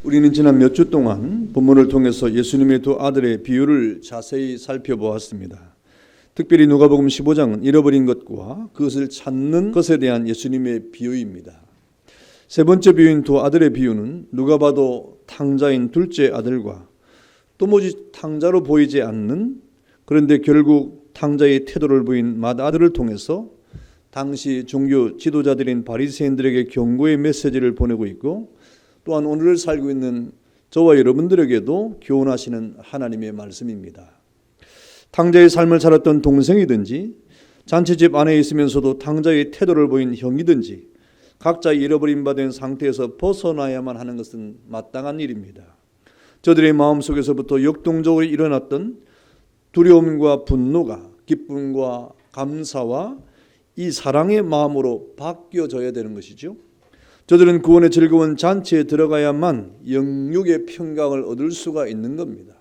우리는 지난 몇 주 동안 본문을 통해서 예수님의 두 아들의 비유를 자세히 살펴보았습니다. 특별히 누가복음 15장은 잃어버린 것과 그것을 찾는 것에 대한 예수님의 비유입니다. 세 번째 비유인 두 아들의 비유는 누가 봐도 탕자인 둘째 아들과 도무지 탕자로 보이지 않는, 그런데 결국 탕자의 태도를 보인 맏아들을 통해서 당시 종교 지도자들인 바리새인들에게 경고의 메시지를 보내고 있고, 또한 오늘을 살고 있는 저와 여러분들에게도 교훈하시는 하나님의 말씀입니다. 탕자의 삶을 살았던 동생이든지 잔치집 안에 있으면서도 탕자의 태도를 보인 형이든지 각자 잃어버린 바 된 상태에서 벗어나야만 하는 것은 마땅한 일입니다. 저들의 마음속에서부터 역동적으로 일어났던 두려움과 분노가 기쁨과 감사와 이 사랑의 마음으로 바뀌어져야 되는 것이죠. 저들은 구원의 즐거운 잔치에 들어가야만 영육의 평강을 얻을 수가 있는 겁니다.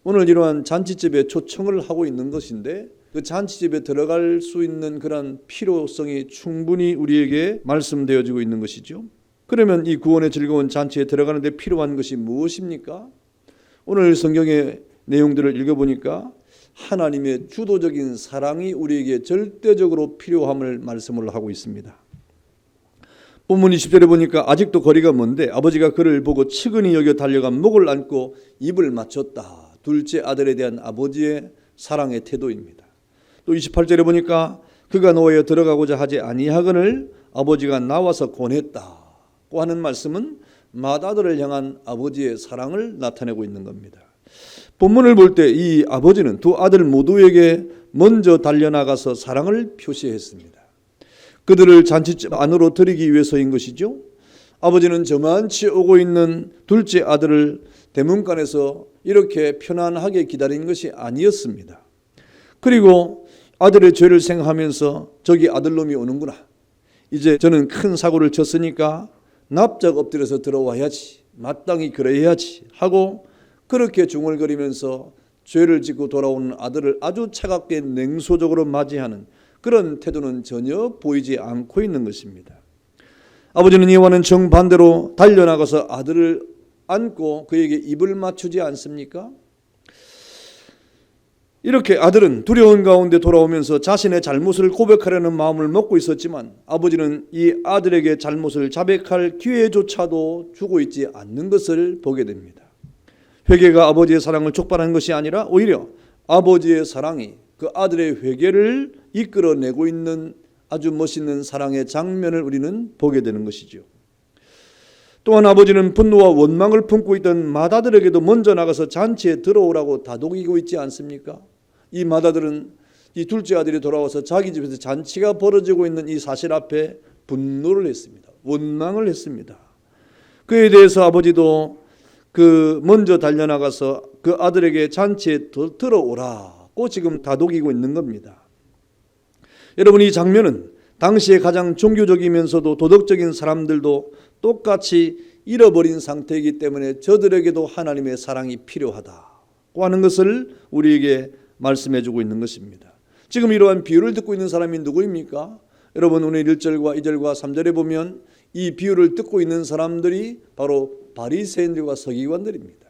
오늘 이러한 잔치집에 초청을 하고 있는 것인데, 그 잔치집에 들어갈 수 있는 그런 필요성이 충분히 우리에게 말씀되어지고 있는 것이죠. 그러면 이 구원의 즐거운 잔치에 들어가는 데 필요한 것이 무엇입니까? 오늘 성경의 내용들을 읽어보니까 하나님의 주도적인 사랑이 우리에게 절대적으로 필요함을 말씀을 하고 있습니다. 본문 20절에 보니까 아직도 거리가 먼데 아버지가 그를 보고 측은히 여겨 달려가 목을 안고 입을 맞췄다. 둘째 아들에 대한 아버지의 사랑의 태도입니다. 또 28절에 보니까 그가 노하여 들어가고자 하지 아니하거늘 아버지가 나와서 권했다고 하는 말씀은 맏아들을 향한 아버지의 사랑을 나타내고 있는 겁니다. 본문을 볼 때 이 아버지는 두 아들 모두에게 먼저 달려나가서 사랑을 표시했습니다. 그들을 잔치집 안으로 들이기 위해서인 것이죠. 아버지는 저만치 오고 있는 둘째 아들을 대문간에서 이렇게 편안하게 기다린 것이 아니었습니다. 그리고 아들의 죄를 생각하면서 저기 아들놈이 오는구나, 이제 저는 큰 사고를 쳤으니까 납작 엎드려서 들어와야지, 마땅히 그래야지 하고 그렇게 중얼거리면서 죄를 짓고 돌아오는 아들을 아주 차갑게 냉소적으로 맞이하는 그런 태도는 전혀 보이지 않고 있는 것입니다. 아버지는 이와는 정반대로 달려나가서 아들을 안고 그에게 입을 맞추지 않습니까? 이렇게 아들은 두려운 가운데 돌아오면서 자신의 잘못을 고백하려는 마음을 먹고 있었지만 아버지는 이 아들에게 잘못을 자백할 기회조차도 주고 있지 않는 것을 보게 됩니다. 회개가 아버지의 사랑을 촉발하는 것이 아니라 오히려 아버지의 사랑이 그 아들의 회개를 이끌어내고 있는 아주 멋있는 사랑의 장면을 우리는 보게 되는 것이죠. 또한 아버지는 분노와 원망을 품고 있던 맏아들에게도 먼저 나가서 잔치에 들어오라고 다독이고 있지 않습니까? 이 맏아들은 이 둘째 아들이 돌아와서 자기 집에서 잔치가 벌어지고 있는 이 사실 앞에 분노를 했습니다. 원망을 했습니다. 그에 대해서 아버지도 먼저 달려나가서 그 아들에게 잔치에 들어오라고 지금 다독이고 있는 겁니다. 여러분, 이 장면은 당시에 가장 종교적이면서도 도덕적인 사람들도 똑같이 잃어버린 상태이기 때문에 저들에게도 하나님의 사랑이 필요하다고 하는 것을 우리에게 말씀해 주고 있는 것입니다. 지금 이러한 비유를 듣고 있는 사람이 누구입니까? 여러분, 오늘 1절과 2절과 3절에 보면 이 비유를 듣고 있는 사람들이 바로 바리새인들과 서기관들입니다.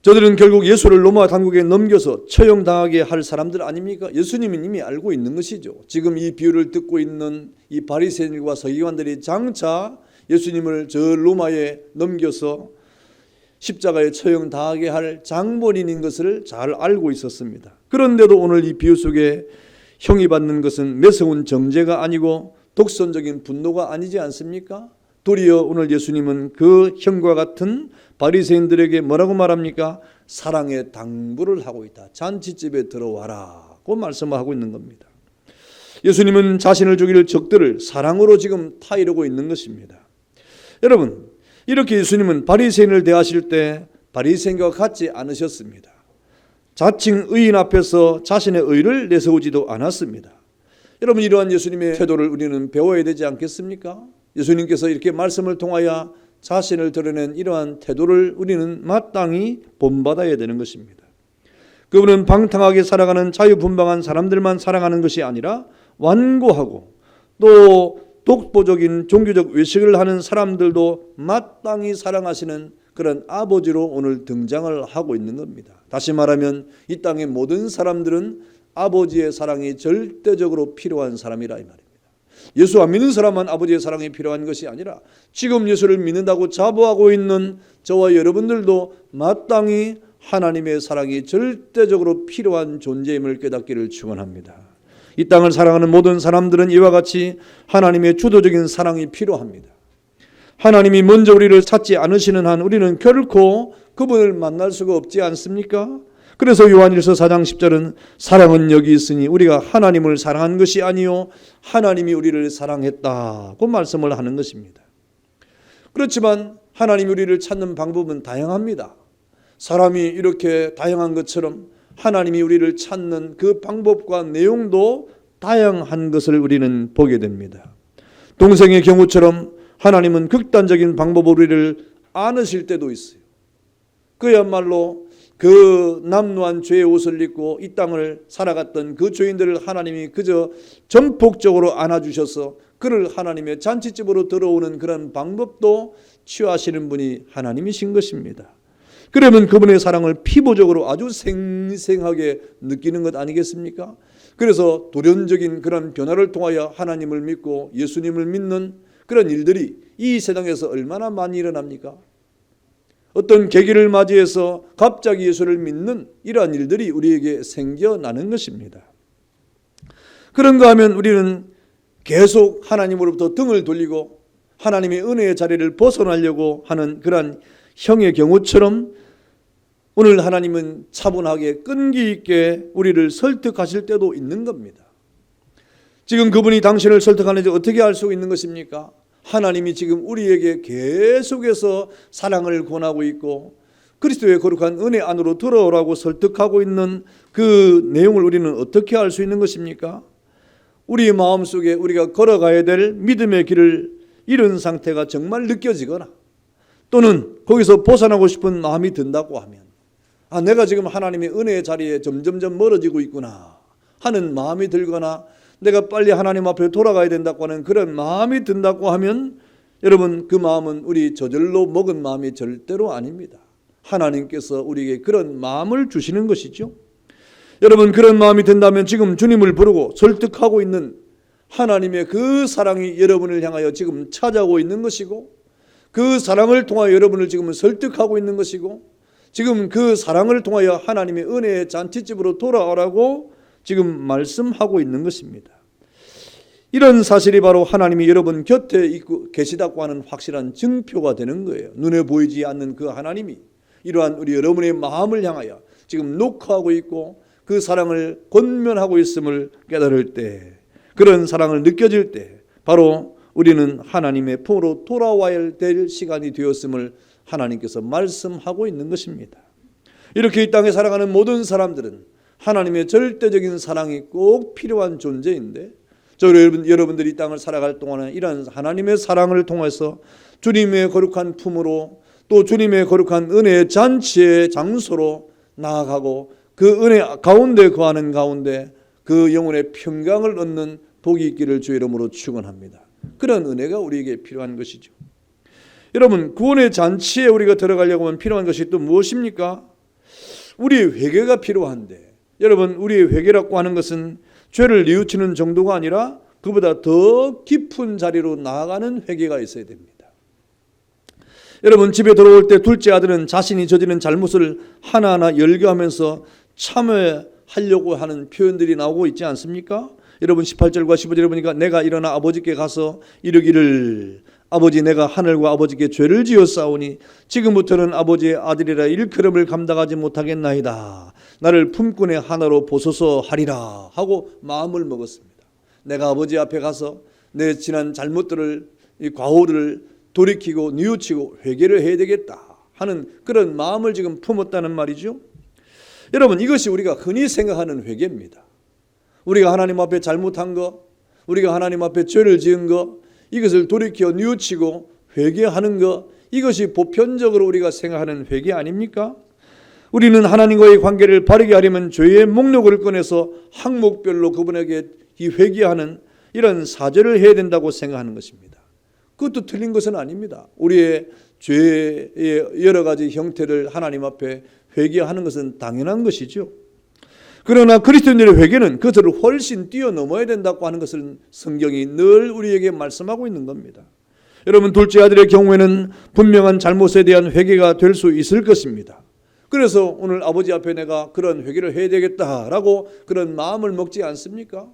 저들은 결국 예수를 로마 당국에 넘겨서 처형당하게 할 사람들 아닙니까? 예수님은 이미 알고 있는 것이죠. 지금 이 비유를 듣고 있는 이 바리새인과 서기관들이 장차 예수님을 저 로마에 넘겨서 십자가에 처형당하게 할 장본인인 것을 잘 알고 있었습니다. 그런데도 오늘 이 비유 속에 형이 받는 것은 매서운 정죄가 아니고 독선적인 분노가 아니지 않습니까? 도리어 오늘 예수님은 그 형과 같은 바리새인들에게 뭐라고 말합니까? 사랑의 당부를 하고 있다. 잔치집에 들어와라고 말씀하고 있는 겁니다. 예수님은 자신을 죽일 적들을 사랑으로 지금 타이르고 있는 것입니다. 여러분, 이렇게 예수님은 바리새인을 대하실 때 바리새인과 같지 않으셨습니다. 자칭 의인 앞에서 자신의 의를 내세우지도 않았습니다. 여러분, 이러한 예수님의 태도를 우리는 배워야 되지 않겠습니까? 예수님께서 이렇게 말씀을 통하여 자신을 드러낸 이러한 태도를 우리는 마땅히 본받아야 되는 것입니다. 그분은 방탕하게 살아가는 자유분방한 사람들만 사랑하는 것이 아니라 완고하고 또 독보적인 종교적 외식을 하는 사람들도 마땅히 사랑하시는 그런 아버지로 오늘 등장을 하고 있는 겁니다. 다시 말하면 이 땅의 모든 사람들은 아버지의 사랑이 절대적으로 필요한 사람이라 이 말입니다. 예수 안 믿는 사람만 아버지의 사랑이 필요한 것이 아니라 지금 예수를 믿는다고 자부하고 있는 저와 여러분들도 마땅히 하나님의 사랑이 절대적으로 필요한 존재임을 깨닫기를 축원합니다. 이 땅을 사랑하는 모든 사람들은 이와 같이 하나님의 주도적인 사랑이 필요합니다. 하나님이 먼저 우리를 찾지 않으시는 한 우리는 결코 그분을 만날 수가 없지 않습니까? 그래서 요한일서 4장 10절은 사랑은 여기 있으니 우리가 하나님을 사랑한 것이 아니요 하나님이 우리를 사랑했다고 말씀을 하는 것입니다. 그렇지만 하나님이 우리를 찾는 방법은 다양합니다. 사람이 이렇게 다양한 것처럼 하나님이 우리를 찾는 그 방법과 내용도 다양한 것을 우리는 보게 됩니다. 동생의 경우처럼 하나님은 극단적인 방법으로 우리를 안으실 때도 있어요. 그야말로 그 남루한 죄의 옷을 입고 이 땅을 살아갔던 그 죄인들을 하나님이 그저 전폭적으로 안아주셔서 그를 하나님의 잔치집으로 들어오는 그런 방법도 취하시는 분이 하나님이신 것입니다. 그러면 그분의 사랑을 피부적으로 아주 생생하게 느끼는 것 아니겠습니까? 그래서 돌연적인 그런 변화를 통하여 하나님을 믿고 예수님을 믿는 그런 일들이 이 세상에서 얼마나 많이 일어납니까? 어떤 계기를 맞이해서 갑자기 예수를 믿는 이러한 일들이 우리에게 생겨나는 것입니다. 그런가 하면 우리는 계속 하나님으로부터 등을 돌리고 하나님의 은혜의 자리를 벗어나려고 하는 그러한 형의 경우처럼 오늘 하나님은 차분하게 끈기 있게 우리를 설득하실 때도 있는 겁니다. 지금 그분이 당신을 설득하는지 어떻게 알 수 있는 것입니까? 하나님이 지금 우리에게 계속해서 사랑을 권하고 있고 그리스도의 거룩한 은혜 안으로 들어오라고 설득하고 있는 그 내용을 우리는 어떻게 알 수 있는 것입니까? 우리의 마음속에 우리가 걸어가야 될 믿음의 길을 잃은 상태가 정말 느껴지거나 또는 거기서 벗어나고 싶은 마음이 든다고 하면 내가 지금 하나님의 은혜의 자리에 점점점 멀어지고 있구나 하는 마음이 들거나 내가 빨리 하나님 앞에 돌아가야 된다고 하는 그런 마음이 든다고 하면 여러분 그 마음은 우리 저절로 먹은 마음이 절대로 아닙니다. 하나님께서 우리에게 그런 마음을 주시는 것이죠. 여러분 그런 마음이 든다면 지금 주님을 부르고 설득하고 있는 하나님의 그 사랑이 여러분을 향하여 지금 찾아오고 있는 것이고 그 사랑을 통하여 여러분을 지금 설득하고 있는 것이고 지금 그 사랑을 통하여 하나님의 은혜의 잔치집으로 돌아오라고 지금 말씀하고 있는 것입니다. 이런 사실이 바로 하나님이 여러분 곁에 있고 계시다고 하는 확실한 증표가 되는 거예요. 눈에 보이지 않는 그 하나님이 이러한 우리 여러분의 마음을 향하여 지금 녹화하고 있고 그 사랑을 권면하고 있음을 깨달을 때 그런 사랑을 느껴질 때 바로 우리는 하나님의 품으로 돌아와야 될 시간이 되었음을 하나님께서 말씀하고 있는 것입니다. 이렇게 이 땅에 살아가는 모든 사람들은 하나님의 절대적인 사랑이 꼭 필요한 존재인데 여러분들이 이 땅을 살아갈 동안에 이러한 하나님의 사랑을 통해서 주님의 거룩한 품으로 또 주님의 거룩한 은혜의 잔치의 장소로 나아가고 그 은혜 가운데 거하는 가운데 그 영혼의 평강을 얻는 복이 있기를 주의 이름으로 축원합니다. 그런 은혜가 우리에게 필요한 것이죠. 여러분 구원의 잔치에 우리가 들어가려고 하면 필요한 것이 또 무엇입니까? 우리의 회개가 필요한데 여러분 우리의 회개라고 하는 것은 죄를 뉘우치는 정도가 아니라 그보다 더 깊은 자리로 나아가는 회개가 있어야 됩니다. 여러분 집에 들어올 때 둘째 아들은 자신이 저지른 잘못을 하나하나 열거하면서 참회하려고 하는 표현들이 나오고 있지 않습니까? 여러분 18절과 15절에 보니까 내가 일어나 아버지께 가서 이르기를 아버지 내가 하늘과 아버지께 죄를 지었사오니 지금부터는 아버지의 아들이라 일컬음을 감당하지 못하겠나이다. 나를 품꾼의 하나로 보소서 하리라 하고 마음을 먹었습니다. 내가 아버지 앞에 가서 내 지난 잘못들을 이 과오를 돌이키고 뉘우치고 회개를 해야 되겠다 하는 그런 마음을 지금 품었다는 말이죠. 여러분 이것이 우리가 흔히 생각하는 회개입니다. 우리가 하나님 앞에 잘못한 거, 우리가 하나님 앞에 죄를 지은 거 이것을 돌이켜 뉘우치고 회개하는 것 이것이 보편적으로 우리가 생각하는 회개 아닙니까? 우리는 하나님과의 관계를 바르게 하려면 죄의 목록을 꺼내서 항목별로 그분에게 이 회개하는 이런 사죄를 해야 된다고 생각하는 것입니다. 그것도 틀린 것은 아닙니다. 우리의 죄의 여러 가지 형태를 하나님 앞에 회개하는 것은 당연한 것이죠. 그러나 그리스도인들의 회개는 그것을 훨씬 뛰어넘어야 된다고 하는 것을 성경이 늘 우리에게 말씀하고 있는 겁니다. 여러분, 둘째 아들의 경우에는 분명한 잘못에 대한 회개가 될 수 있을 것입니다. 그래서 오늘 아버지 앞에 내가 그런 회개를 해야 되겠다라고 그런 마음을 먹지 않습니까?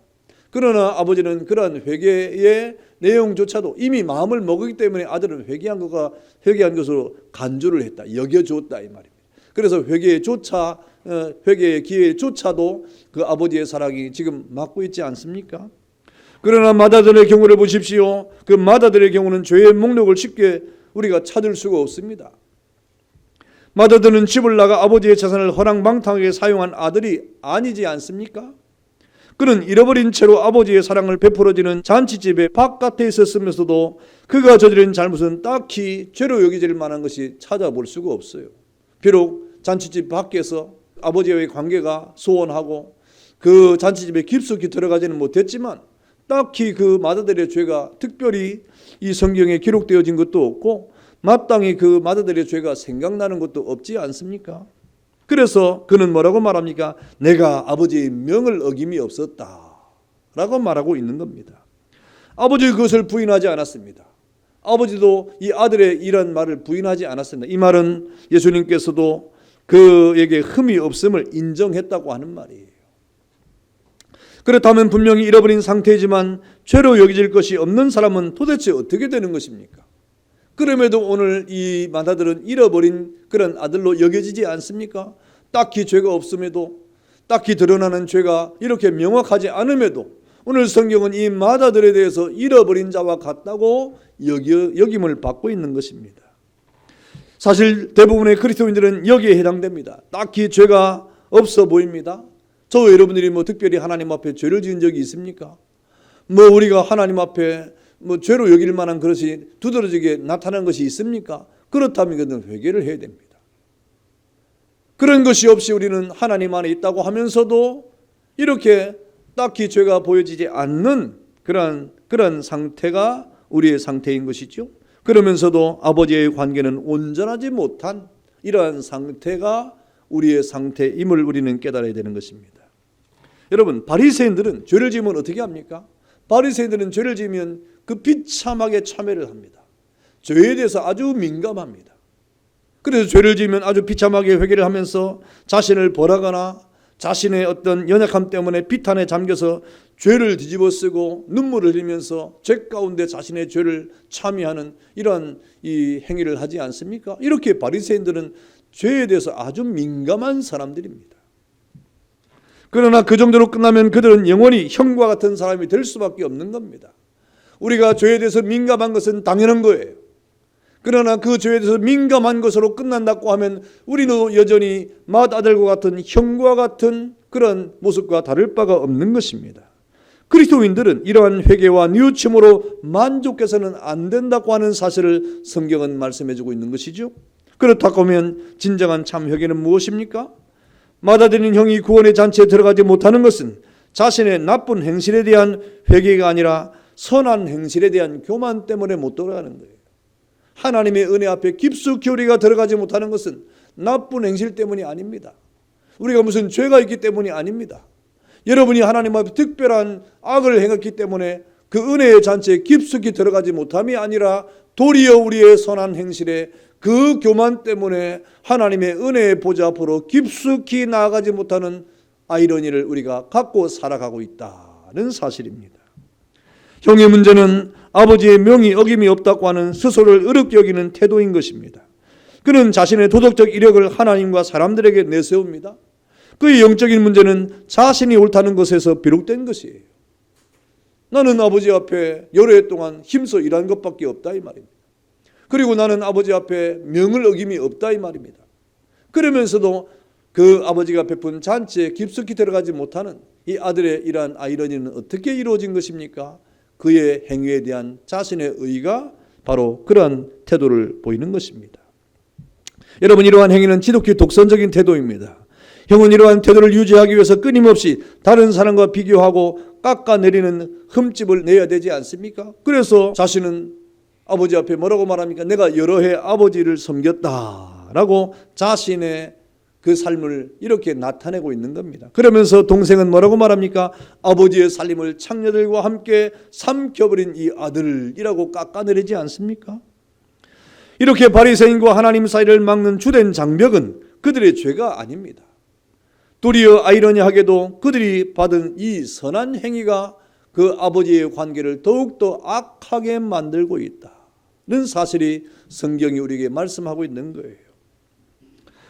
그러나 아버지는 그런 회개의 내용조차도 이미 마음을 먹었기 때문에 아들은 회개한 것으로 간주를 했다, 여겨주었다 이 말입니다. 그래서 회개의 기회조차도 그 아버지의 사랑이 지금 막고 있지 않습니까? 그러나 맏아들의 경우를 보십시오. 그 맏아들의 경우는 죄의 목록을 쉽게 우리가 찾을 수가 없습니다. 맏아들은 집을 나가 아버지의 재산을 허랑방탕하게 사용한 아들이 아니지 않습니까? 그는 잃어버린 채로 아버지의 사랑을 베풀어지는 잔치집의 바깥에 있었으면서도 그가 저지른 잘못은 딱히 죄로 여겨질 만한 것이 찾아볼 수가 없어요. 비록 잔치집 밖에서 아버지와의 관계가 소원하고 그 잔치집에 깊숙이 들어가지는 못했지만 딱히 그 맏아들의 죄가 특별히 이 성경에 기록되어진 것도 없고 마땅히 그 맏아들의 죄가 생각나는 것도 없지 않습니까? 그래서 그는 뭐라고 말합니까? 내가 아버지의 명을 어김이 없었다 라고 말하고 있는 겁니다. 아버지 그것을 부인하지 않았습니다. 아버지도 이 아들의 이런 말을 부인하지 않았습니다. 이 말은 예수님께서도 그에게 흠이 없음을 인정했다고 하는 말이에요. 그렇다면 분명히 잃어버린 상태이지만 죄로 여겨질 것이 없는 사람은 도대체 어떻게 되는 것입니까? 그럼에도 오늘 이 맏아들은 잃어버린 그런 아들로 여겨지지 않습니까? 딱히 죄가 없음에도, 딱히 드러나는 죄가 이렇게 명확하지 않음에도 오늘 성경은 이 맏아들에 대해서 잃어버린 자와 같다고 여김을 받고 있는 것입니다. 사실 대부분의 그리스도인들은 여기에 해당됩니다. 딱히 죄가 없어 보입니다. 저 여러분들이 특별히 하나님 앞에 죄를 지은 적이 있습니까? 우리가 하나님 앞에 죄로 여길 만한 그것이 두드러지게 나타난 것이 있습니까? 그렇다면 그는 회개를 해야 됩니다. 그런 것이 없이 우리는 하나님 안에 있다고 하면서도 이렇게 딱히 죄가 보여지지 않는 그런 상태가 우리의 상태인 것이죠. 그러면서도 아버지의 관계는 온전하지 못한 이러한 상태가 우리의 상태임을 우리는 깨달아야 되는 것입니다. 여러분, 바리새인들은 죄를 지으면 어떻게 합니까? 바리새인들은 죄를 지으면 그 비참하게 참회를 합니다. 죄에 대해서 아주 민감합니다. 그래서 죄를 지으면 아주 비참하게 회개를 하면서 자신을 벌하거나 자신의 어떤 연약함 때문에 비탄에 잠겨서 죄를 뒤집어 쓰고 눈물을 흘리면서 죄 가운데 자신의 죄를 참여하는 이러한 이 행위를 하지 않습니까? 이렇게 바리새인들은 죄에 대해서 아주 민감한 사람들입니다. 그러나 그 정도로 끝나면 그들은 영원히 형과 같은 사람이 될 수밖에 없는 겁니다. 우리가 죄에 대해서 민감한 것은 당연한 거예요. 그러나 그 죄에 대해서 민감한 것으로 끝난다고 하면 우리는 여전히 맏아들과 같은 형과 같은 그런 모습과 다를 바가 없는 것입니다. 그리스도인들은 이러한 회개와 뉘우침으로 만족해서는 안 된다고 하는 사실을 성경은 말씀해주고 있는 것이죠. 그렇다고 하면 진정한 참 회개는 무엇입니까? 맏아들인 형이 구원의 잔치에 들어가지 못하는 것은 자신의 나쁜 행실에 대한 회개가 아니라 선한 행실에 대한 교만 때문에 못 들어가는 거예요. 하나님의 은혜 앞에 깊숙이 우리가 들어가지 못하는 것은 나쁜 행실 때문이 아닙니다. 우리가 무슨 죄가 있기 때문이 아닙니다. 여러분이 하나님 앞에 특별한 악을 행했기 때문에 그 은혜의 잔치에 깊숙이 들어가지 못함이 아니라 도리어 우리의 선한 행실에 그 교만 때문에 하나님의 은혜의 보좌 앞으로 깊숙이 나아가지 못하는 아이러니를 우리가 갖고 살아가고 있다는 사실입니다. 형의 문제는 아버지의 명이 어김이 없다고 하는 스스로를 어렵게 여기는 태도인 것입니다. 그는 자신의 도덕적 이력을 하나님과 사람들에게 내세웁니다. 그의 영적인 문제는 자신이 옳다는 것에서 비롯된 것이에요. 나는 아버지 앞에 여러 해 동안 힘써 일한 것밖에 없다 이 말입니다. 그리고 나는 아버지 앞에 명을 어김이 없다 이 말입니다. 그러면서도 그 아버지가 베푼 잔치에 깊숙이 들어가지 못하는 이 아들의 이러한 아이러니는 어떻게 이루어진 것입니까? 그의 행위에 대한 자신의 의의가 바로 그러한 태도를 보이는 것입니다. 여러분, 이러한 행위는 지독히 독선적인 태도입니다. 형은 이러한 태도를 유지하기 위해서 끊임없이 다른 사람과 비교하고 깎아내리는 흠집을 내야 되지 않습니까? 그래서 자신은 아버지 앞에 뭐라고 말합니까? 내가 여러 해 아버지를 섬겼다라고 자신의 그 삶을 이렇게 나타내고 있는 겁니다. 그러면서 동생은 뭐라고 말합니까? 아버지의 살림을 창녀들과 함께 삼켜버린 이 아들이라고 깎아내리지 않습니까? 이렇게 바리새인과 하나님 사이를 막는 주된 장벽은 그들의 죄가 아닙니다. 도리어 아이러니하게도 그들이 받은 이 선한 행위가 그 아버지의 관계를 더욱더 악하게 만들고 있다는 사실이 성경이 우리에게 말씀하고 있는 거예요.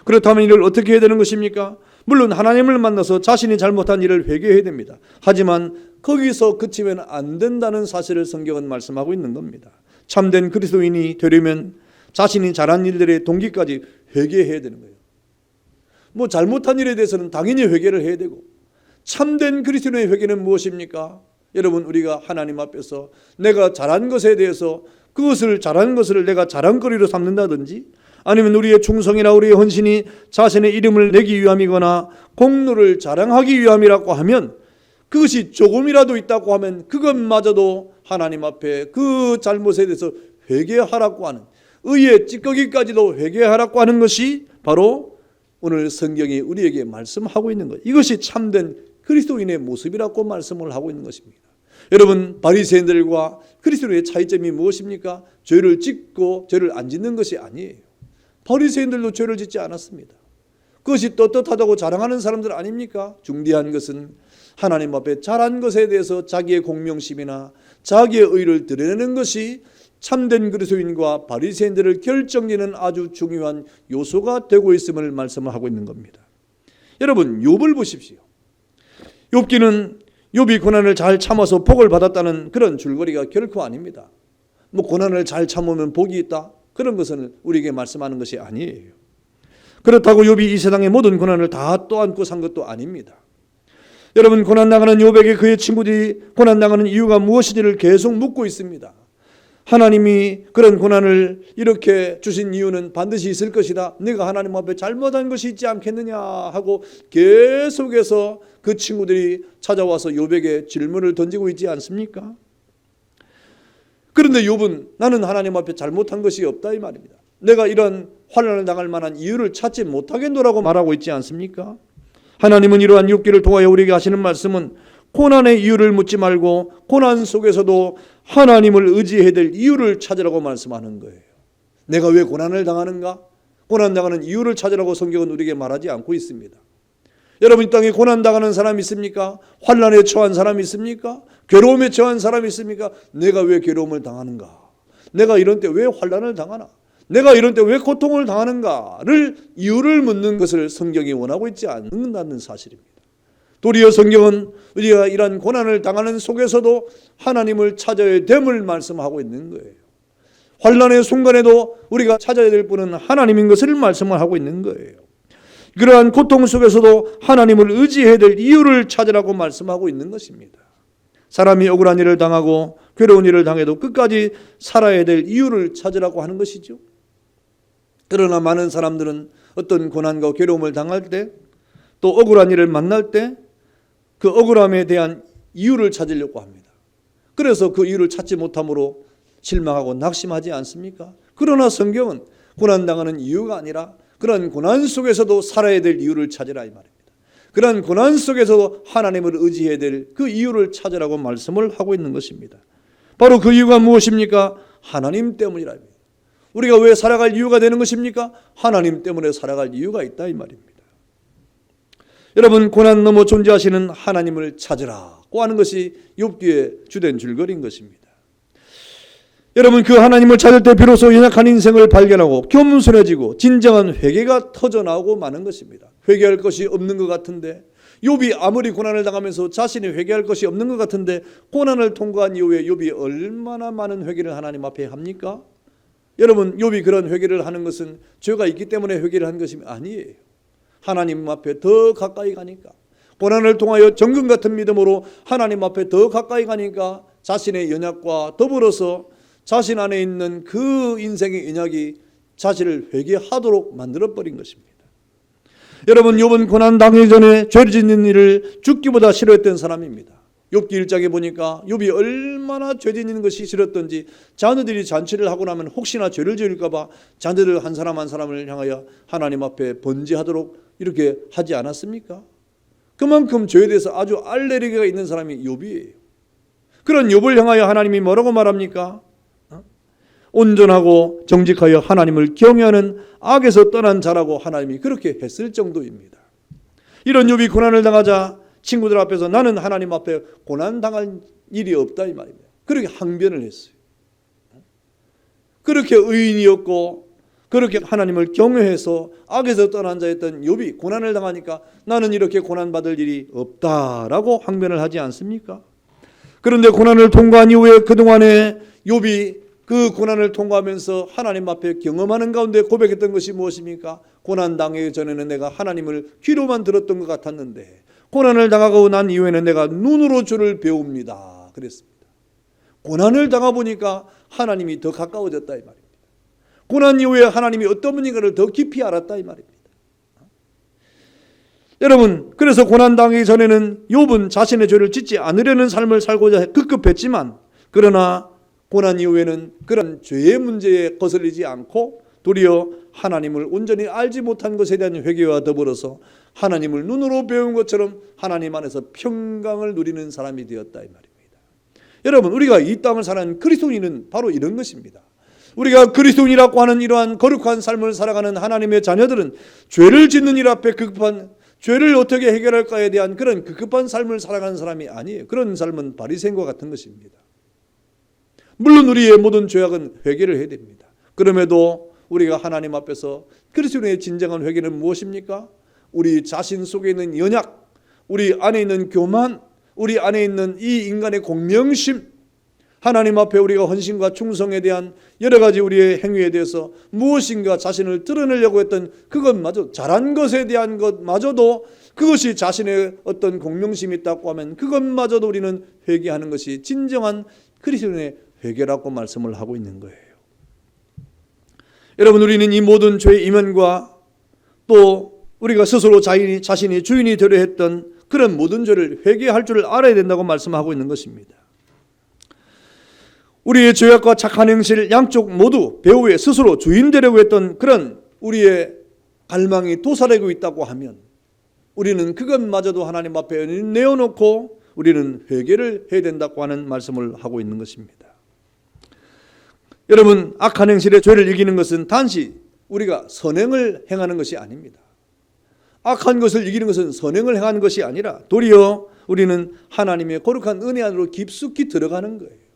그렇다면 이를 어떻게 해야 되는 것입니까? 물론 하나님을 만나서 자신이 잘못한 일을 회개해야 됩니다. 하지만 거기서 그치면 안 된다는 사실을 성경은 말씀하고 있는 겁니다. 참된 그리스도인이 되려면 자신이 잘한 일들의 동기까지 회개해야 되는 거예요. 뭐 잘못한 일에 대해서는 당연히 회개를 해야 되고, 참된 그리스도인의 회개는 무엇입니까? 여러분, 우리가 하나님 앞에서 내가 잘한 것에 대해서 그것을 잘한 것을 내가 자랑거리로 삼는다든지, 아니면 우리의 충성이나 우리의 헌신이 자신의 이름을 내기 위함이거나 공로를 자랑하기 위함이라고 하면, 그것이 조금이라도 있다고 하면 그것마저도 하나님 앞에 그 잘못에 대해서 회개하라고 하는, 의의 찌꺼기까지도 회개하라고 하는 것이 바로 오늘 성경이 우리에게 말씀하고 있는 것, 이것이 참된 그리스도인의 모습이라고 말씀을 하고 있는 것입니다. 여러분, 바리새인들과 그리스도인의 차이점이 무엇입니까? 죄를 짓고 죄를 안 짓는 것이 아니에요. 바리새인들도 죄를 짓지 않았습니다. 그것이 떳떳하다고 자랑하는 사람들 아닙니까? 중대한 것은 하나님 앞에 잘한 것에 대해서 자기의 공명심이나 자기의 의를 드러내는 것이 참된 그리스도인과 바리새인들을 결정짓는 아주 중요한 요소가 되고 있음을 말씀을 하고 있는 겁니다. 여러분, 욥을 보십시오. 욥기는 욥이 고난을 잘 참아서 복을 받았다는 그런 줄거리가 결코 아닙니다. 뭐 고난을 잘 참으면 복이 있다, 그런 것은 우리에게 말씀하는 것이 아니에요. 그렇다고 욥이 이 세상의 모든 고난을 다 떠안고 산 것도 아닙니다. 여러분, 고난당하는 욥에게 그의 친구들이 고난당하는 이유가 무엇인지를 계속 묻고 있습니다. 하나님이 그런 고난을 이렇게 주신 이유는 반드시 있을 것이다, 네가 하나님 앞에 잘못한 것이 있지 않겠느냐 하고 계속해서 그 친구들이 찾아와서 욥에게 질문을 던지고 있지 않습니까? 그런데 욥은 나는 하나님 앞에 잘못한 것이 없다 이 말입니다. 내가 이런 환난을 당할 만한 이유를 찾지 못하겠노라고 말하고 있지 않습니까? 하나님은 이러한 욥기를 통하여 우리에게 하시는 말씀은 고난의 이유를 묻지 말고 고난 속에서도 하나님을 의지해야 될 이유를 찾으라고 말씀하는 거예요. 내가 왜 고난을 당하는가? 고난당하는 이유를 찾으라고 성경은 우리에게 말하지 않고 있습니다. 여러분, 이 땅에 고난당하는 사람이 있습니까? 환난에 처한 사람이 있습니까? 괴로움에 처한 사람이 있습니까? 내가 왜 괴로움을 당하는가? 내가 이런 때 왜 환난을 당하나? 내가 이런 때 왜 고통을 당하는가를 이유를 묻는 것을 성경이 원하고 있지 않는다는 사실입니다. 도리어 성경은 우리가 이러한 고난을 당하는 속에서도 하나님을 찾아야 됨을 말씀하고 있는 거예요. 환난의 순간에도 우리가 찾아야 될 분은 하나님인 것을 말씀을 하고 있는 거예요. 그러한 고통 속에서도 하나님을 의지해야 될 이유를 찾으라고 말씀하고 있는 것입니다. 사람이 억울한 일을 당하고 괴로운 일을 당해도 끝까지 살아야 될 이유를 찾으라고 하는 것이죠. 그러나 많은 사람들은 어떤 고난과 괴로움을 당할 때, 또 억울한 일을 만날 때 그 억울함에 대한 이유를 찾으려고 합니다. 그래서 그 이유를 찾지 못함으로 실망하고 낙심하지 않습니까? 그러나 성경은 고난당하는 이유가 아니라 그런 고난 속에서도 살아야 될 이유를 찾으라 이 말입니다. 그런 고난 속에서도 하나님을 의지해야 될 그 이유를 찾으라고 말씀을 하고 있는 것입니다. 바로 그 이유가 무엇입니까? 하나님 때문이라. 우리가 왜 살아갈 이유가 되는 것입니까? 하나님 때문에 살아갈 이유가 있다 이 말입니다. 여러분, 고난 넘어 존재하시는 하나님을 찾으라고 하는 것이 욥기의 주된 줄거리인 것입니다. 여러분, 그 하나님을 찾을 때 비로소 연약한 인생을 발견하고 겸손해지고 진정한 회개가 터져나오고 마는 것입니다. 회개할 것이 없는 것 같은데, 욥이 아무리 고난을 당하면서 자신이 회개할 것이 없는 것 같은데 고난을 통과한 이후에 욥이 얼마나 많은 회개를 하나님 앞에 합니까? 여러분, 욥이 그런 회개를 하는 것은 죄가 있기 때문에 회개를 한 것이 아니에요. 하나님 앞에 더 가까이 가니까, 고난을 통하여 정금 같은 믿음으로 하나님 앞에 더 가까이 가니까 자신의 연약과 더불어서 자신 안에 있는 그 인생의 연약이 자신을 회개하도록 만들어버린 것입니다. 여러분, 욥은 고난 당하기 전에 죄 짓는 일을 죽기보다 싫어했던 사람입니다. 욥기 1장에 보니까 욥이 얼마나 죄짓는 것이 싫었던지 자녀들이 잔치를 하고 나면 혹시나 죄를 지을까 봐 자녀들 한 사람 한 사람을 향하여 하나님 앞에 번제하도록 이렇게 하지 않았습니까? 그만큼 죄에 대해서 아주 알레르기가 있는 사람이 욥이에요. 그런 욥을 향하여 하나님이 뭐라고 말합니까? 온전하고 정직하여 하나님을 경외하는 악에서 떠난 자라고 하나님이 그렇게 했을 정도입니다. 이런 욥이 고난을 당하자 친구들 앞에서 나는 하나님 앞에 고난당할 일이 없다 이 말입니다. 그렇게 항변을 했어요. 그렇게 의인이었고 그렇게 하나님을 경외해서 악에서 떠난 자였던 욥이 고난을 당하니까 나는 이렇게 고난받을 일이 없다라고 항변을 하지 않습니까? 그런데 고난을 통과한 이후에 그동안에 욥이 그 고난을 통과하면서 하나님 앞에 경험하는 가운데 고백했던 것이 무엇입니까? 고난 당하기 전에는 내가 하나님을 귀로만 들었던 것 같았는데 고난을 당하고 난 이후에는 내가 눈으로 주를 배웁니다. 그랬습니다. 고난을 당해보니까 하나님이 더 가까워졌다 이 말입니다. 고난 이후에 하나님이 어떤 분인가를 더 깊이 알았다 이 말입니다. 여러분, 그래서 고난 당하기 전에는 욥은 자신의 죄를 짓지 않으려는 삶을 살고자 급급했지만 그러나 고난 이후에는 그런 죄의 문제에 거슬리지 않고 도리어 하나님을 온전히 알지 못한 것에 대한 회개와 더불어서 하나님을 눈으로 배운 것처럼 하나님 안에서 평강을 누리는 사람이 되었다 이 말입니다. 여러분, 우리가 이 땅을 사는 그리스도인은 바로 이런 것입니다. 우리가 그리스도인이라고 하는 이러한 거룩한 삶을 살아가는 하나님의 자녀들은 죄를 짓는 일 앞에 급급한 죄를 어떻게 해결할까에 대한 그런 급급한 삶을 살아가는 사람이 아니에요. 그런 삶은 바리새인과 같은 것입니다. 물론 우리의 모든 죄악은 회개를 해야 됩니다. 그럼에도 우리가 하나님 앞에서 그리스도인의 진정한 회개는 무엇입니까? 우리 자신 속에 있는 연약, 우리 안에 있는 교만, 우리 안에 있는 이 인간의 공명심, 하나님 앞에 우리가 헌신과 충성에 대한 여러 가지 우리의 행위에 대해서 무엇인가 자신을 드러내려고 했던 그것마저 잘한 것에 대한 것마저도 그것이 자신의 어떤 공명심이 있다고 하면 그것마저도 우리는 회개하는 것이 진정한 그리스도인의 회개라고 말씀을 하고 있는 거예요. 여러분, 우리는 이 모든 죄의 이면과 또 우리가 스스로 자신이 주인이 되려 했던 그런 모든 죄를 회개할 줄을 알아야 된다고 말씀하고 있는 것입니다. 우리의 죄악과 착한 행실 양쪽 모두 배후에 스스로 주인 되려고 했던 그런 우리의 갈망이 도사리고 있다고 하면 우리는 그것마저도 하나님 앞에 내어놓고 우리는 회개를 해야 된다고 하는 말씀을 하고 있는 것입니다. 여러분, 악한 행실의 죄를 이기는 것은 단지 우리가 선행을 행하는 것이 아닙니다. 악한 것을 이기는 것은 선행을 행하는 것이 아니라 도리어 우리는 하나님의 거룩한 은혜 안으로 깊숙이 들어가는 거예요.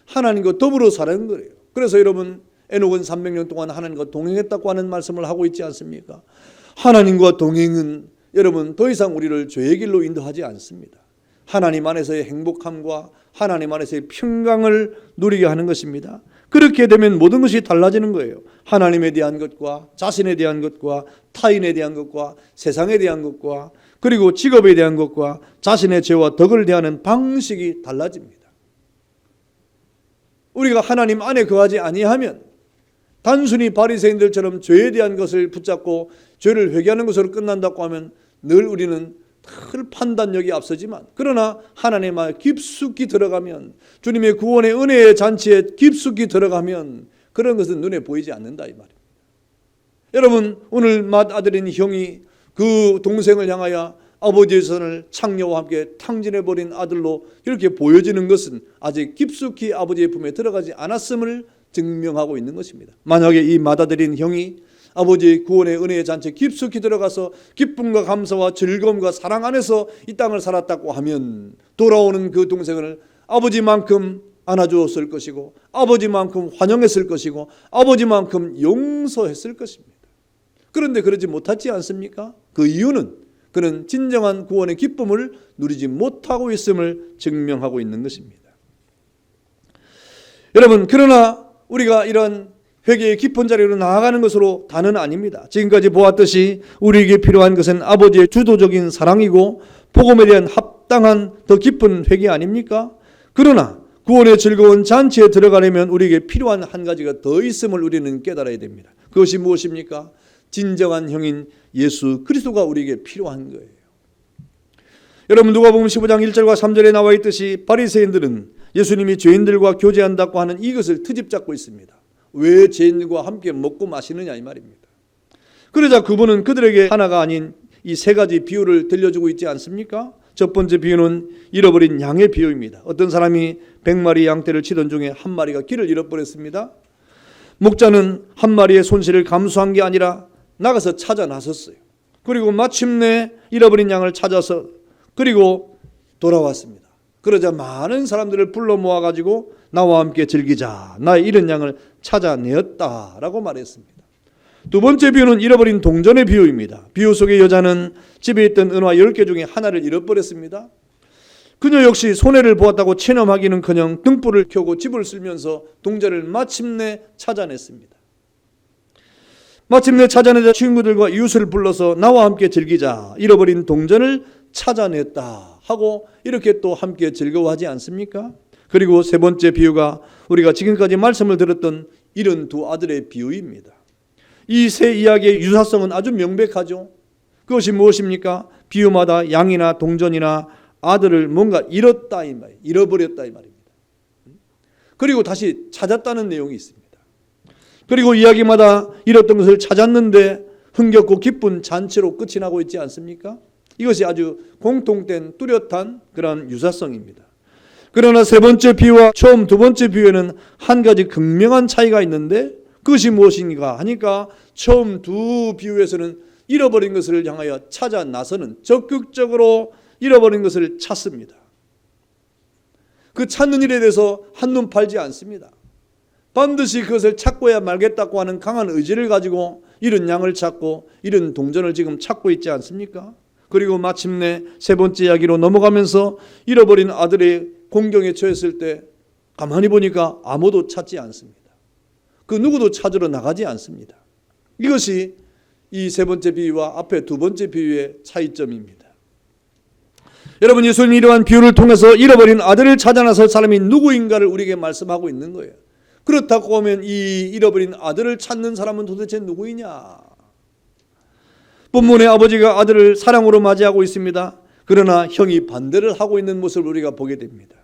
하나님과 더불어 사는 거예요. 그래서 여러분, 에녹은 300년 동안 하나님과 동행했다고 하는 말씀을 하고 있지 않습니까? 하나님과 동행은 여러분 더 이상 우리를 죄의 길로 인도하지 않습니다. 하나님 안에서의 행복함과 하나님 안에서의 평강을 누리게 하는 것입니다. 그렇게 되면 모든 것이 달라지는 거예요. 하나님에 대한 것과 자신에 대한 것과 타인에 대한 것과 세상에 대한 것과 그리고 직업에 대한 것과 자신의 죄와 덕을 대하는 방식이 달라집니다. 우리가 하나님 안에 거하지 아니하면 단순히 바리새인들처럼 죄에 대한 것을 붙잡고 죄를 회개하는 것으로 끝난다고 하면 늘 우리는 큰 판단력이 앞서지만 그러나 하나님 안에 깊숙이 들어가면 주님의 구원의 은혜의 잔치에 깊숙이 들어가면 그런 것은 눈에 보이지 않는다 이 말입니다. 여러분, 오늘 맏아들인 형이 그 동생을 향하여 아버지의 손을 창녀와 함께 탕진해버린 아들로 이렇게 보여지는 것은 아직 깊숙이 아버지의 품에 들어가지 않았음을 증명하고 있는 것입니다. 만약에 이 맏아들인 형이 아버지의 구원의 은혜의 잔치에 깊숙이 들어가서 기쁨과 감사와 즐거움과 사랑 안에서 이 땅을 살았다고 하면 돌아오는 그 동생을 아버지만큼 안아주었을 것이고 아버지만큼 환영했을 것이고 아버지만큼 용서했을 것입니다. 그런데 그러지 못하지 않습니까? 그 이유는 그는 진정한 구원의 기쁨을 누리지 못하고 있음을 증명하고 있는 것입니다. 여러분, 그러나 우리가 이런 회개의 깊은 자리로 나아가는 것으로 다는 아닙니다. 지금까지 보았듯이 우리에게 필요한 것은 아버지의 주도적인 사랑이고 복음에 대한 합당한 더 깊은 회개 아닙니까? 그러나 구원의 즐거운 잔치에 들어가려면 우리에게 필요한 한 가지가 더 있음을 우리는 깨달아야 됩니다. 그것이 무엇입니까? 진정한 형인 예수 그리스도가 우리에게 필요한 거예요. 여러분, 누가복음 15장 1절과 3절에 나와 있듯이 바리새인들은 예수님이 죄인들과 교제한다고 하는 이것을 트집 잡고 있습니다. 왜 죄인들과 함께 먹고 마시느냐 이 말입니다. 그러자 그분은 그들에게 하나가 아닌 이 세 가지 비유를 들려주고 있지 않습니까? 첫 번째 비유는 잃어버린 양의 비유입니다. 어떤 사람이 100마리 양떼를 치던 중에 한 마리가 길을 잃어버렸습니다. 목자는 한 마리의 손실을 감수한 게 아니라 나가서 찾아 나섰어요. 그리고 마침내 잃어버린 양을 찾아서 그리고 돌아왔습니다. 그러자 많은 사람들을 불러 모아가지고 나와 함께 즐기자, 나의 잃은 양을 찾아내었다라고 말했습니다. 두 번째 비유는 잃어버린 동전의 비유입니다. 비유 속의 여자는 집에 있던 은화 10개 중에 하나를 잃어버렸습니다. 그녀 역시 손해를 보았다고 체념하기는커녕 등불을 켜고 집을 쓸면서 동전을 마침내 찾아냈습니다. 마침내 찾아내자 친구들과 이웃을 불러서 나와 함께 즐기자, 잃어버린 동전을 찾아냈다 하고 이렇게 또 함께 즐거워하지 않습니까? 그리고 세 번째 비유가 우리가 지금까지 말씀을 들었던 잃은 두 아들의 비유입니다. 이 세 이야기의 유사성은 아주 명백하죠. 그것이 무엇입니까? 비유마다 양이나 동전이나 아들을 뭔가 잃었다 이 말, 잃어버렸다 이 말입니다. 그리고 다시 찾았다는 내용이 있습니다. 그리고 이야기마다 잃었던 것을 찾았는데 흥겹고 기쁜 잔치로 끝이 나고 있지 않습니까? 이것이 아주 공통된 뚜렷한 그런 유사성입니다. 그러나 세 번째 비유와 처음 두 번째 비유에는 한 가지 극명한 차이가 있는데 그것이 무엇인가 하니까 처음 두 비유에서는 잃어버린 것을 향하여 찾아 나서는 적극적으로 잃어버린 것을 찾습니다. 그 찾는 일에 대해서 한눈 팔지 않습니다. 반드시 그것을 찾고야 말겠다고 하는 강한 의지를 가지고 잃은 양을 찾고 잃은 동전을 지금 찾고 있지 않습니까? 그리고 마침내 세 번째 이야기로 넘어가면서 잃어버린 아들의 공경에 처했을 때 가만히 보니까 아무도 찾지 않습니다. 그 누구도 찾으러 나가지 않습니다. 이것이 이 세 번째 비유와 앞에 두 번째 비유의 차이점입니다. 여러분, 예수님이 이러한 비유를 통해서 잃어버린 아들을 찾아 나설 사람이 누구인가를 우리에게 말씀하고 있는 거예요. 그렇다고 하면 이 잃어버린 아들을 찾는 사람은 도대체 누구이냐? 본문의 아버지가 아들을 사랑으로 맞이하고 있습니다. 그러나 형이 반대를 하고 있는 모습을 우리가 보게 됩니다.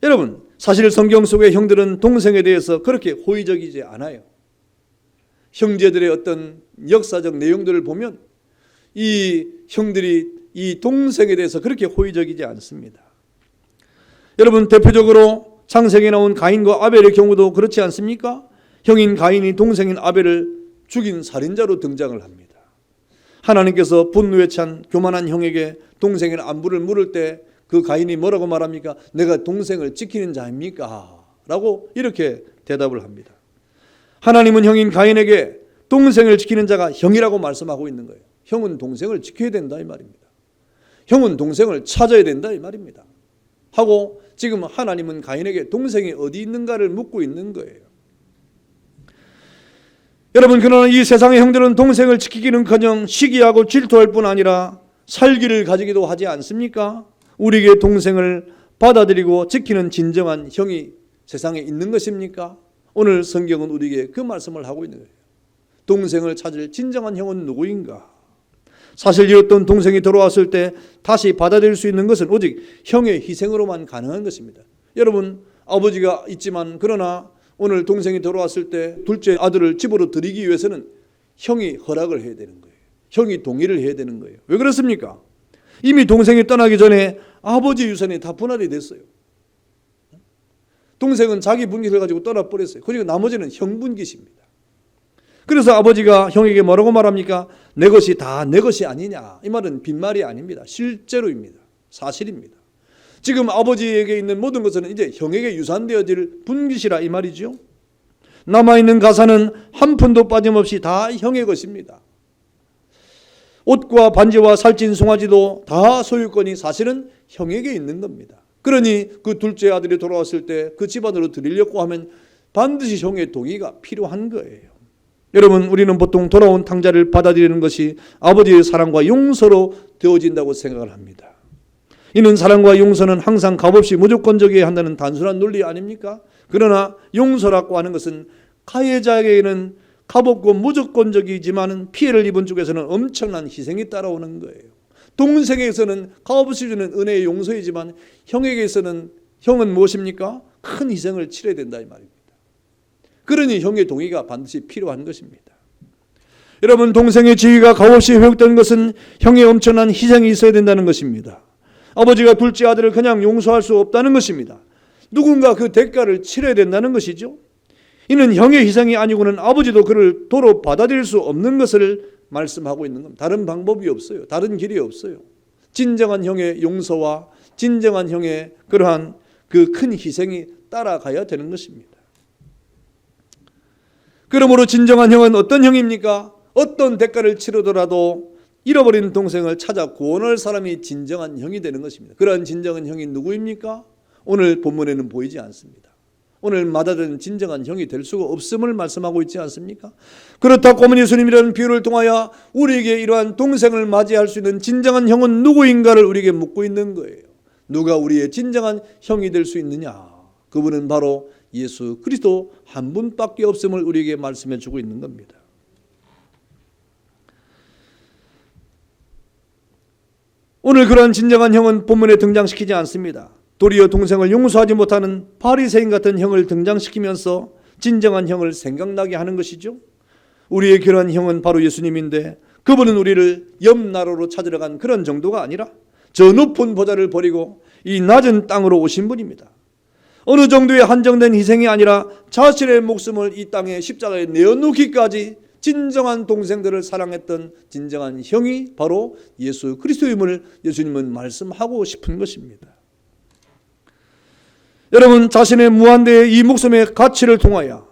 여러분, 사실 성경 속의 형들은 동생에 대해서 그렇게 호의적이지 않아요. 형제들의 어떤 역사적 내용들을 보면 이 형들이 이 동생에 대해서 그렇게 호의적이지 않습니다. 여러분, 대표적으로 창세기에 나온 가인과 아벨의 경우도 그렇지 않습니까? 형인 가인이 동생인 아벨을 죽인 살인자로 등장을 합니다. 하나님께서 분노에 찬 교만한 형에게 동생의 안부를 물을 때 그 가인이 뭐라고 말합니까? 내가 동생을 지키는 자입니까? 라고 이렇게 대답을 합니다. 하나님은 형인 가인에게 동생을 지키는 자가 형이라고 말씀하고 있는 거예요. 형은 동생을 지켜야 된다 이 말입니다. 형은 동생을 찾아야 된다 이 말입니다. 하고 지금 하나님은 가인에게 동생이 어디 있는가를 묻고 있는 거예요. 여러분, 그러나 이 세상의 형들은 동생을 지키기는커녕 시기하고 질투할 뿐 아니라 살기를 가지기도 하지 않습니까? 우리에게 동생을 받아들이고 지키는 진정한 형이 세상에 있는 것입니까? 오늘 성경은 우리에게 그 말씀을 하고 있는 거예요. 동생을 찾을 진정한 형은 누구인가? 사실 잃었던 동생이 돌아왔을 때 다시 받아들일 수 있는 것은 오직 형의 희생으로만 가능한 것입니다. 여러분, 아버지가 있지만 그러나 오늘 동생이 돌아왔을 때 둘째 아들을 집으로 들이기 위해서는 형이 허락을 해야 되는 거예요. 형이 동의를 해야 되는 거예요. 왜 그렇습니까? 이미 동생이 떠나기 전에 아버지 유산이 다 분할이 됐어요. 동생은 자기 분깃을 가지고 떠나버렸어요. 그리고 나머지는 형 분깃입니다. 그래서 아버지가 형에게 뭐라고 말합니까? 내 것이 다 내 것이 아니냐. 이 말은 빈말이 아닙니다. 실제로입니다. 사실입니다. 지금 아버지에게 있는 모든 것은 이제 형에게 유산되어질 분깃이라 이 말이죠. 남아있는 가사는 한 푼도 빠짐없이 다 형의 것입니다. 옷과 반지와 살찐 송아지도 다 소유권이 사실은 형에게 있는 겁니다. 그러니 그 둘째 아들이 돌아왔을 때 그 집안으로 드리려고 하면 반드시 형의 동의가 필요한 거예요. 여러분, 우리는 보통 돌아온 탕자를 받아들이는 것이 아버지의 사랑과 용서로 되어진다고 생각을 합니다. 이는 사랑과 용서는 항상 값없이 무조건적이어야 한다는 단순한 논리 아닙니까? 그러나 용서라고 하는 것은 가해자에게는 값없고 무조건적이지만 피해를 입은 쪽에서는 엄청난 희생이 따라오는 거예요. 동생에게서는 값없이 주는 은혜의 용서이지만 형에게서는 형은 무엇입니까? 큰 희생을 치러야 된다 이 말입니다. 그러니 형의 동의가 반드시 필요한 것입니다. 여러분, 동생의 지위가 값없이 회복된 것은 형의 엄청난 희생이 있어야 된다는 것입니다. 아버지가 둘째 아들을 그냥 용서할 수 없다는 것입니다. 누군가 그 대가를 치러야 된다는 것이죠. 이는 형의 희생이 아니고는 아버지도 그를 도로 받아들일 수 없는 것을 말씀하고 있는 겁니다. 다른 방법이 없어요. 다른 길이 없어요. 진정한 형의 용서와 진정한 형의 그러한 그 큰 희생이 따라가야 되는 것입니다. 그러므로 진정한 형은 어떤 형입니까? 어떤 대가를 치르더라도 잃어버린 동생을 찾아 구원할 사람이 진정한 형이 되는 것입니다. 그러한 진정한 형이 누구입니까? 오늘 본문에는 보이지 않습니다. 오늘 마다는 진정한 형이 될 수가 없음을 말씀하고 있지 않습니까? 그렇다고 하면 예수님이라는 비유를 통하여 우리에게 이러한 동생을 맞이할 수 있는 진정한 형은 누구인가를 우리에게 묻고 있는 거예요. 누가 우리의 진정한 형이 될 수 있느냐? 그분은 바로 예수 그리스도 한 분밖에 없음을 우리에게 말씀해 주고 있는 겁니다. 오늘 그러한 진정한 형은 본문에 등장시키지 않습니다. 도리어 동생을 용서하지 못하는 바리새인 같은 형을 등장시키면서 진정한 형을 생각나게 하는 것이죠. 우리의 그러한 형은 바로 예수님인데 그분은 우리를 옆나라로 찾으러 간 그런 정도가 아니라 저 높은 보좌를 버리고 이 낮은 땅으로 오신 분입니다. 어느 정도의 한정된 희생이 아니라 자신의 목숨을 이 땅에 십자가에 내어놓기까지 진정한 동생들을 사랑했던 진정한 형이 바로 예수 그리스도임을 예수님은 말씀하고 싶은 것입니다. 여러분, 자신의 무한대의 이 목숨의 가치를 통하여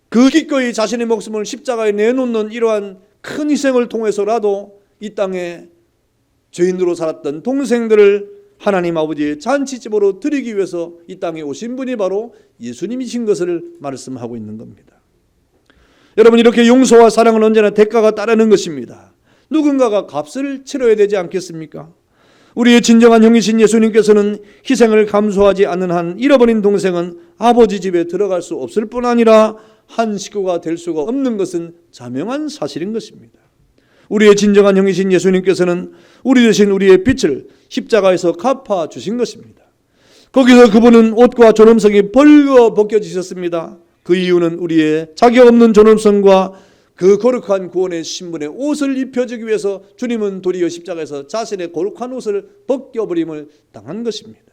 그 기꺼이 자신의 목숨을 십자가에 내놓는 이러한 큰 희생을 통해서라도 이 땅에 죄인으로 살았던 동생들을 하나님 아버지의 잔치집으로 드리기 위해서 이 땅에 오신 분이 바로 예수님이신 것을 말씀하고 있는 겁니다. 여러분, 이렇게 용서와 사랑은 언제나 대가가 따르는 것입니다. 누군가가 값을 치러야 되지 않겠습니까? 우리의 진정한 형이신 예수님께서는 희생을 감수하지 않는 한 잃어버린 동생은 아버지 집에 들어갈 수 없을 뿐 아니라 한 식구가 될 수가 없는 것은 자명한 사실인 것입니다. 우리의 진정한 형이신 예수님께서는 우리 대신 우리의 빚을 십자가에서 갚아주신 것입니다. 거기서 그분은 옷과 존엄성이 벌거 벗겨지셨습니다. 그 이유는 우리의 자격 없는 존엄성과 그 거룩한 구원의 신분의 옷을 입혀주기 위해서 주님은 도리어 십자가에서 자신의 거룩한 옷을 벗겨버림을 당한 것입니다.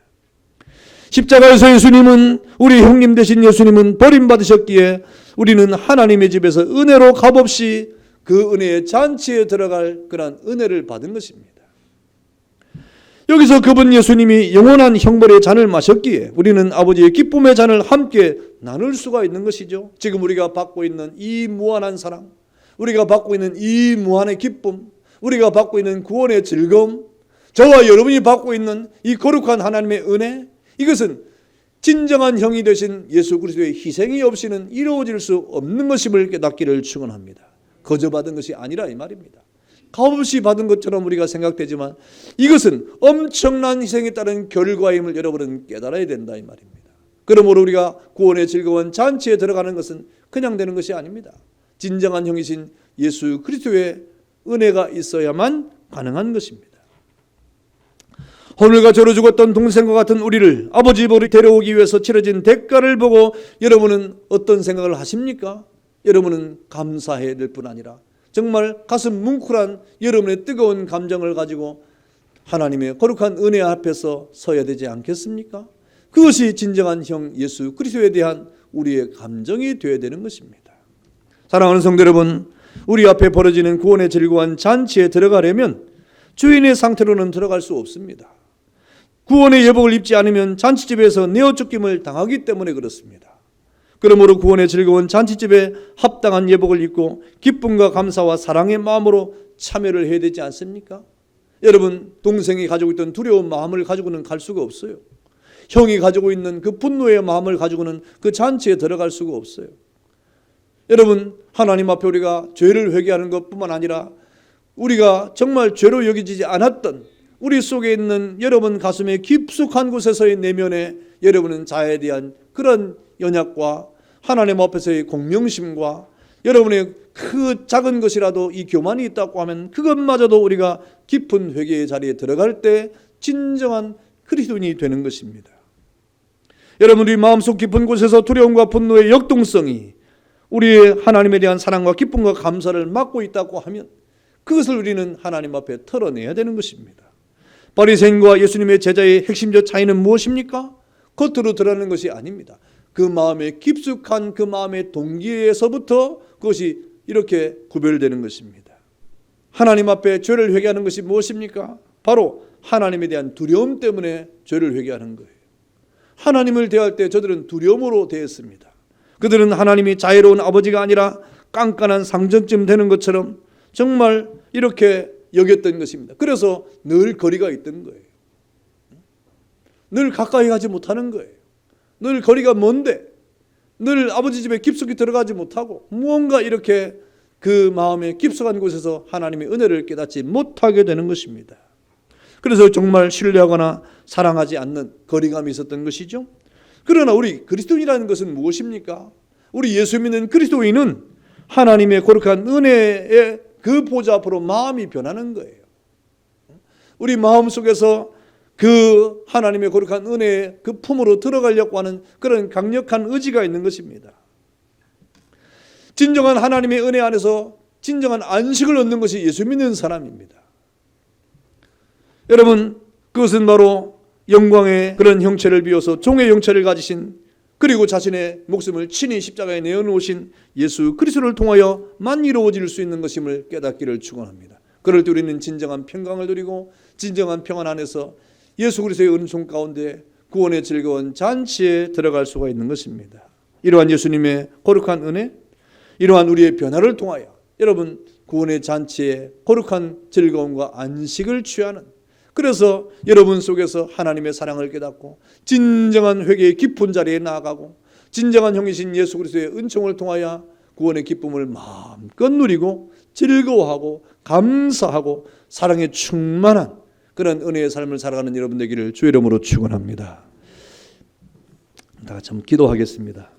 십자가에서 예수님은, 우리 형님 되신 예수님은 버림받으셨기에 우리는 하나님의 집에서 은혜로 값없이 그 은혜의 잔치에 들어갈 그런 은혜를 받은 것입니다. 여기서 그분 예수님이 영원한 형벌의 잔을 마셨기에 우리는 아버지의 기쁨의 잔을 함께 나눌 수가 있는 것이죠. 지금 우리가 받고 있는 이 무한한 사랑, 우리가 받고 있는 이 무한의 기쁨, 우리가 받고 있는 구원의 즐거움, 저와 여러분이 받고 있는 이 거룩한 하나님의 은혜, 이것은 진정한 형이 되신 예수 그리스도의 희생이 없이는 이루어질 수 없는 것임을 깨닫기를 축원합니다. 거저 받은 것이 아니라 이 말입니다. 값없이 받은 것처럼 우리가 생각되지만 이것은 엄청난 희생에 따른 결과임을 여러분은 깨달아야 된다 이 말입니다. 그러므로 우리가 구원의 즐거운 잔치에 들어가는 것은 그냥 되는 것이 아닙니다. 진정한 형이신 예수 그리스도의 은혜가 있어야만 가능한 것입니다. 오늘과 저로 죽었던 동생과 같은 우리를 아버지 집으로 데려오기 위해서 치러진 대가를 보고 여러분은 어떤 생각을 하십니까? 여러분은 감사해야 될 뿐 아니라 정말 가슴 뭉클한 여러분의 뜨거운 감정을 가지고 하나님의 거룩한 은혜 앞에서 서야 되지 않겠습니까? 그것이 진정한 형 예수 그리스도에 대한 우리의 감정이 되어야 되는 것입니다. 사랑하는 성도 여러분, 우리 앞에 벌어지는 구원의 즐거운 잔치에 들어가려면 주인의 상태로는 들어갈 수 없습니다. 구원의 예복을 입지 않으면 잔치집에서 내어쫓김을 당하기 때문에 그렇습니다. 그러므로 구원의 즐거운 잔치집에 합당한 예복을 입고 기쁨과 감사와 사랑의 마음으로 참여를 해야 되지 않습니까? 여러분, 동생이 가지고 있던 두려운 마음을 가지고는 갈 수가 없어요. 형이 가지고 있는 그 분노의 마음을 가지고는 그 잔치에 들어갈 수가 없어요. 여러분, 하나님 앞에 우리가 죄를 회개하는 것뿐만 아니라 우리가 정말 죄로 여기지지 않았던 우리 속에 있는 여러분 가슴의 깊숙한 곳에서의 내면에 여러분은 자에 대한 그런 연약과 하나님 앞에서의 공명심과 여러분의 그 작은 것이라도 이 교만이 있다고 하면 그것마저도 우리가 깊은 회개의 자리에 들어갈 때 진정한 그리스도인이 되는 것입니다. 여러분, 우리 마음속 깊은 곳에서 두려움과 분노의 역동성이 우리의 하나님에 대한 사랑과 기쁨과 감사를 막고 있다고 하면 그것을 우리는 하나님 앞에 털어내야 되는 것입니다. 바리새인과 예수님의 제자의 핵심적 차이는 무엇입니까? 겉으로 드러나는 것이 아닙니다. 그 마음의 깊숙한 그 마음의 동기에서부터 그것이 이렇게 구별되는 것입니다. 하나님 앞에 죄를 회개하는 것이 무엇입니까? 바로 하나님에 대한 두려움 때문에 죄를 회개하는 거예요. 하나님을 대할 때 저들은 두려움으로 대했습니다. 그들은 하나님이 자애로운 아버지가 아니라 깐깐한 상전쯤 되는 것처럼 정말 이렇게 여겼던 것입니다. 그래서 늘 거리가 있던 거예요. 늘 가까이 가지 못하는 거예요. 늘 거리가 먼데 늘 아버지 집에 깊숙이 들어가지 못하고 무언가 이렇게 그 마음의 깊숙한 곳에서 하나님의 은혜를 깨닫지 못하게 되는 것입니다. 그래서 정말 신뢰하거나 사랑하지 않는 거리감이 있었던 것이죠. 그러나 우리 그리스도인이라는 것은 무엇입니까? 우리 예수 믿는 그리스도인은 하나님의 거룩한 은혜의 그 보좌 앞으로 마음이 변하는 거예요. 우리 마음 속에서 그 하나님의 거룩한 은혜의 그 품으로 들어가려고 하는 그런 강력한 의지가 있는 것입니다. 진정한 하나님의 은혜 안에서 진정한 안식을 얻는 것이 예수 믿는 사람입니다. 여러분, 그것은 바로 영광의 그런 형체를 비워서 종의 형체를 가지신, 그리고 자신의 목숨을 친히 십자가에 내어놓으신 예수 그리스도를 통하여 만 이루어질 수 있는 것임을 깨닫기를 축원합니다. 그럴 때 우리는 진정한 평강을 누리고 진정한 평안 안에서 예수 그리스도의 은총 가운데 구원의 즐거운 잔치에 들어갈 수가 있는 것입니다. 이러한 예수님의 거룩한 은혜, 이러한 우리의 변화를 통하여 여러분 구원의 잔치에 거룩한 즐거움과 안식을 취하는, 그래서 여러분 속에서 하나님의 사랑을 깨닫고 진정한 회개의 깊은 자리에 나아가고 진정한 형이신 예수 그리스도의 은총을 통하여 구원의 기쁨을 마음껏 누리고 즐거워하고 감사하고 사랑에 충만한 그런 은혜의 삶을 살아가는 여러분 되기를 주의 이름으로 축원합니다. 다 같이 한번 기도하겠습니다.